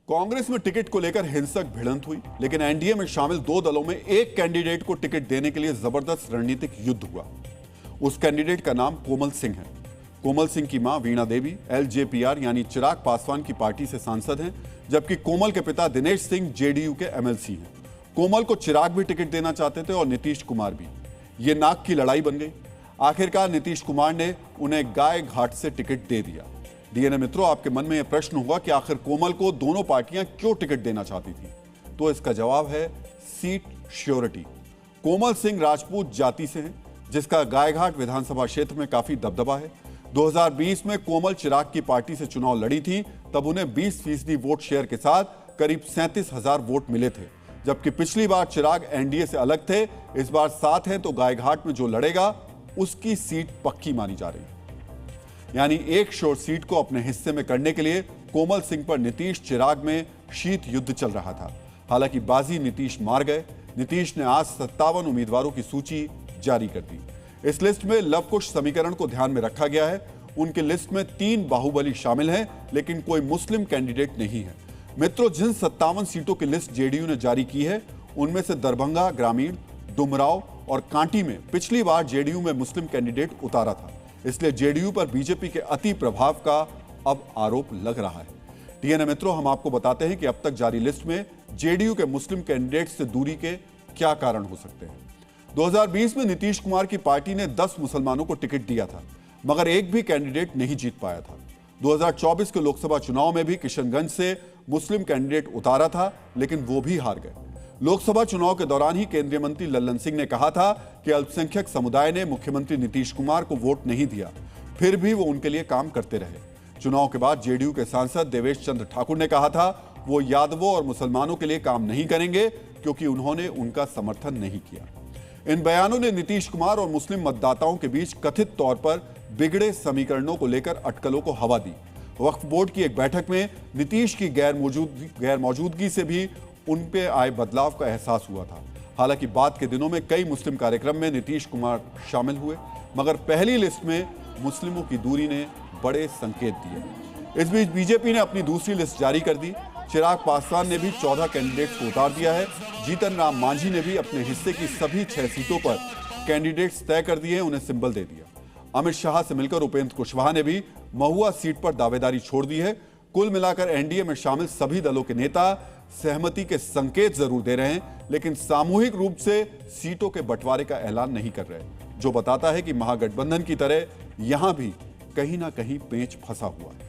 कांग्रेस में टिकट को लेकर हिंसक भिड़ंत हुई, लेकिन एनडीए में शामिल दो दलों में एक कैंडिडेट को टिकट देने के लिए जबरदस्त रणनीतिक युद्ध हुआ। उस कैंडिडेट का नाम कोमल सिंह है। कोमल सिंह की मां वीणा देवी एलजेपीआर यानी चिराग पासवान की पार्टी से सांसद हैं, जबकि कोमल के पिता दिनेश सिंह जेडीयू के एमएलसी हैं। कोमल को चिराग भी टिकट देना चाहते थे और नीतीश कुमार भी। ये नाक की लड़ाई बन गई। आखिरकार नीतीश कुमार ने उन्हें गाय घाट से टिकट दे दिया। डीएनए मित्रों, आपके मन में यह प्रश्न होगा कि आखिर कोमल को दोनों पार्टियां क्यों टिकट देना चाहती थी, तो इसका जवाब है सीट श्योरिटी। कोमल सिंह राजपूत जाति से हैं, जिसका गायघाट विधानसभा क्षेत्र में काफी दबदबा है। 2020 में कोमल चिराग की पार्टी से चुनाव लड़ी थी, तब उन्हें 20% वोट शेयर के साथ करीब 37,000 वोट मिले थे, जबकि पिछली बार चिराग एनडीए से अलग थे। इस बार साथ हैं, तो गायघाट में जो लड़ेगा उसकी सीट पक्की मानी जा रही है। यानी एक शोर सीट को अपने हिस्से में करने के लिए कोमल सिंह पर नीतीश चिराग में शीत युद्ध चल रहा था। हालांकि बाजी नीतीश मार गए। नीतीश ने आज 57 उम्मीदवारों की सूची जारी कर दी। इस लिस्ट में लव कुश समीकरण को ध्यान में रखा गया है। उनकी लिस्ट में 3 बाहुबली शामिल हैं, लेकिन कोई मुस्लिम कैंडिडेट नहीं है। मित्रों, जिन 57 सीटों की लिस्ट जेडीयू ने जारी की है, उनमें से दरभंगा ग्रामीण, डुमराव और कांटी में पिछली बार जेडीयू में मुस्लिम कैंडिडेट उतारा था। इसलिए जेडीयू पर बीजेपी के अति प्रभाव का अब आरोप लग रहा है। डीएनए मित्रों, हम आपको बताते हैं कि अब तक जारी लिस्ट में जेडीयू के मुस्लिम कैंडिडेट से दूरी के क्या कारण हो सकते हैं। 2020 में नीतीश कुमार की पार्टी ने 10 मुसलमानों को टिकट दिया था, मगर एक भी कैंडिडेट नहीं जीत पाया था। 2024 के लोकसभा चुनाव में भी किशनगंज से मुस्लिम कैंडिडेट उतारा था, लेकिन वो भी हार गए। लोकसभा चुनाव के दौरान ही केंद्रीय मंत्री लल्लन सिंह ने कहा था कि अल्पसंख्यक समुदाय ने मुख्यमंत्री नीतीश कुमार को वोट नहीं दिया, फिर भी वो उनके लिए काम करते रहे। चुनाव के बाद जेडीयू के सांसद देवेश चंद्र ठाकुर ने कहा था वो यादवों और मुसलमानों के लिए काम नहीं करेंगे, क्योंकि उन्होंने उनका समर्थन नहीं किया। इन बयानों ने नीतीश कुमार और मुस्लिम मतदाताओं के बीच कथित तौर पर बिगड़े समीकरणों को लेकर अटकलों को हवा दी। वक्फ बोर्ड की एक बैठक में नीतीश की गैर मौजूदगी से भी उन पे आए बदलाव का एहसास हुआ था। हालांकि बाद के दिनों में कई मुस्लिम कार्यक्रम में नीतीश कुमार शामिल हुए, मगर पहली लिस्ट में मुस्लिमों की दूरी ने बड़े संकेत दिए। इस बीच बीजेपी ने अपनी दूसरी लिस्ट जारी कर दी। चिराग पासवान ने भी 14 कैंडिडेट्स को उतार दिया है। जीतन राम मांझी ने भी अपने हिस्से की सभी 6 सीटों पर कैंडिडेट्स तय कर दिए, उन्हें सिंबल दे दिया। अमित शाह से मिलकर उपेंद्र कुशवाहा ने भी महुआ सीट पर दावेदारी छोड़ दी है। कुल मिलाकर एनडीए में शामिल सभी दलों के नेता सहमति के संकेत जरूर दे रहे हैं, लेकिन सामूहिक रूप से सीटों के बंटवारे का ऐलान नहीं कर रहे, जो बताता है कि महागठबंधन की तरह यहां भी कहीं ना कहीं पेंच फंसा हुआ है।